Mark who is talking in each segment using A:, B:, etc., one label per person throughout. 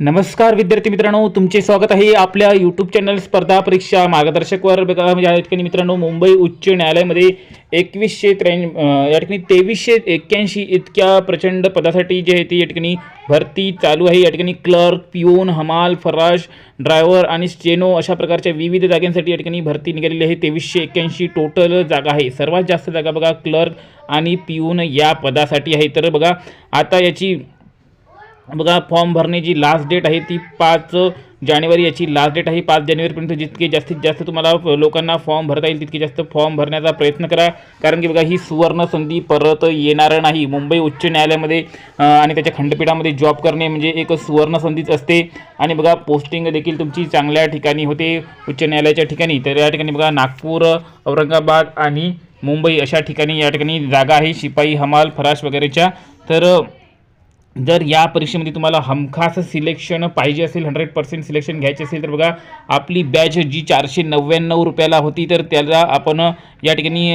A: नमस्कार विद्यार्थी मित्रांनो, तुमचे स्वागत आहे आपल्या यूट्यूब चॅनल स्पर्धा परीक्षा मार्गदर्शकवर. बघा या ठिकाणी मित्रांनो, मुंबई उच्च न्यायालयामध्ये 2183 या ठिकाणी 2381 इतक्या प्रचंड पदासाठी जे आहे ती या ठिकाणी भरती चालू आहे. या ठिकाणी क्लर्क, पिऊन, हमाल, फराश, ड्रायव्हर आणि स्टेनो अशा प्रकारच्या विविध जागांसाठी या ठिकाणी भरती निघालेली आहे. 2381 टोटल जागा आहे. सर्वात जास्त जागा बघा क्लर्क आणि पिऊन या पदासाठी आहे. तर बघा आता याची बघा फॉर्म भरण्याची लास्ट डेट आहे ती 5 जानेवारी याची लास्ट डेट आहे. 5 जानेवारीपर्यंत जितके जास्तीत जास्त तुम्हाला लोकांना फॉर्म भरता येईल तितके जास्त फॉर्म भरण्याचा प्रयत्न करा. कारण की बघा ही सुवर्ण संधी परत येणार नाही. मुंबई उच्च न्यायालयामध्ये आणि त्याच्या खंडपीठामध्ये जॉब करणे म्हणजे एक सुवर्ण संधीच असते. आणि बघा पोस्टिंग देखील तुमची चांगल्या ठिकाणी होते उच्च न्यायालयाच्या ठिकाणी. तर या ठिकाणी बघा नागपूर, औरंगाबाद आणि मुंबई अशा ठिकाणी या ठिकाणी जागा आहे शिपाई, हमाल, फराश वगैरेच्या. तर जर या परीक्षेमध्ये तुम्हाला हमखास सिलेक्शन पाहिजे असेल, 100% सिलेक्शन घ्यायचे असेल तर बघा आपली बॅच जी 499 रुपयाला होती तर त्याला आपण या ठिकाणी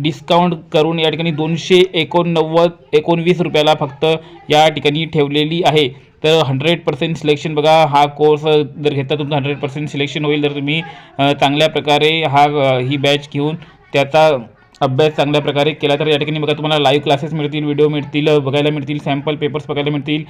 A: डिस्काउंट करून या ठिकाणी 219 रुपयाला फक्त या ठिकाणी ठेवलेली आहे. तर 100% सिलेक्शन बघा हा कोर्स जर घेता तुमचं 100% सिलेक्शन होईल. जर तुम्ही चांगल्या प्रकारे ही बॅच घेऊन त्याचा अभ्यास चांगल्या प्रकारे केला तर या ठिकाणी बघा तुम्हाला लाईव्ह क्लासेस मिळतील, व्हिडिओ मिळतील, बघायला मिळतील, सॅम्पल पेपर्स बघायला मिळतील.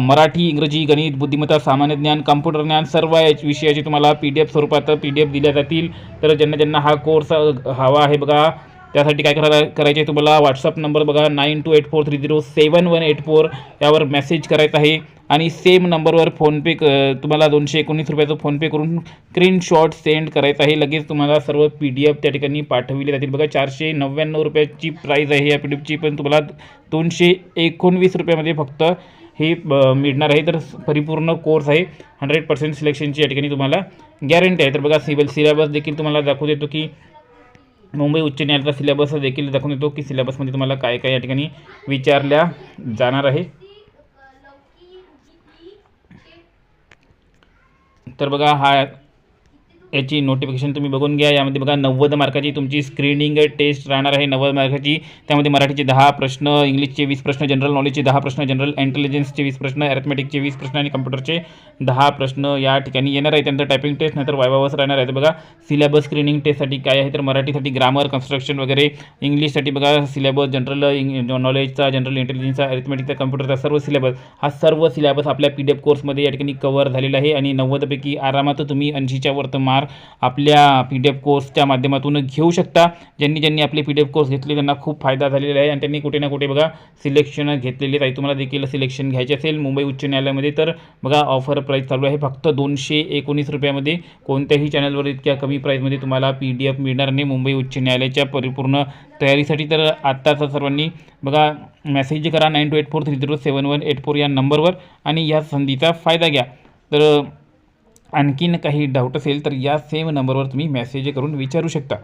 A: मराठी, इंग्रजी, गणित, बुद्धिमत्ता, सामान्य ज्ञान, कम्प्युटर ज्ञान सर्व विषयाची तुम्हाला PDF स्वरूपात PDF दिल्या जातील. तर ज्यांना हा कोर्स हवा आहे बघा त्यासाठी काय करायचे आहे तुम्हाला व्हॉट्सअप नंबर बघा 9284307184 यावर मेसेज करायचा आहे. आणि सेम नंबरवर फोनपे तुम्हाला 219 रुपयाचं फोनपे करून स्क्रीनशॉट सेंड करायचा आहे. लगेच तुम्हाला सर्व PDF त्या ठिकाणी पाठवले जातील. बघा 499 रुपयाची प्राईज आहे या PDFची, पण तुम्हाला 219 रुपयामध्ये फक्त हे मिळणार आहे. तर परिपूर्ण कोर्स आहे. 100% सिलेक्शनची या ठिकाणी तुम्हाला गॅरंटी आहे. तर बघा सिलेबस देखील तुम्हाला दाखवू देतो की मुंबई उच्च न्यायालयाचा सिलेबस देखील दाखवून देतो की सिलेबसमध्ये तुम्हाला काय काय या ठिकाणी विचारल्या जाणार आहे. तर बघा याची नोटिफिकेशन तुम्ही बघून घ्या. यामध्ये बघा 90 मार्काची तुमची स्क्रीनिंग टेस्ट राहणार आहे. 90 मार्काची त्यामध्ये मराठीचे 10 प्रश्न, इंग्लिशचे 20 प्रश्न, जनरल नॉलेजचे 10 प्रश्न, जनरल इंटेलिजन्सचे 20 प्रश्न, अॅरिथमेटिकचे 20 प्रश्न आणि कम्प्युटरचे 10 प्रश्न या ठिकाणी येणार आहे. त्यानंतर टायपिंग टेस्ट नंतर वायवावच राहणार आहे. तर बघा सिलेबस स्क्रीनिंग टेस्टसाठी काय आहे तर मराठीसाठी ग्रामर, कन्स्ट्रक्शन वगैरे, इंग्लिशसाठी बघा सिलेबस जनरल नॉलेजचा, जनरल इंटेलिजन्सचा, अॅरिथमेटिकचा, कम्प्युटरचा सर्व सिलेबस सर्व सिलेबस आपल्या PDF कोर्समध्ये या ठिकाणी कव्हर झालेला आहे. आणि 90 पैकी आरामात तुम्ही 80च्या वर मार्क आपल्या PDF कोर्सच्या माध्यमातून घेऊ शकता. ज्यांनी आपले PDF कोर्स घेतले त्यांना खूप फायदा झालेला आहे आणि त्यांनी कुठे ना कुठे बघा सिलेक्शन घेतलेले आहे. तुम्हाला देखील सिलेक्शन घ्यायचे असेल मुंबई उच्च न्यायालयामध्ये तर बघा ऑफर प्राईस चालू आहे फक्त 219 रुपयामध्ये. कोणत्याही चॅनलवर इतक्या कमी प्राईसमध्ये तुम्हाला PDF मिळणार नाही मुंबई उच्च न्यायालयाच्या परिपूर्ण तयारीसाठी. तर आत्ताच सर्वांनी बघा मेसेज करा 9284307184 या नंबरवर आणि या संधीचा फायदा घ्या. तर आणखीन काही डाऊट असेल तर या सेम नंबरवर तुम्ही मेसेज करून विचारू शकता.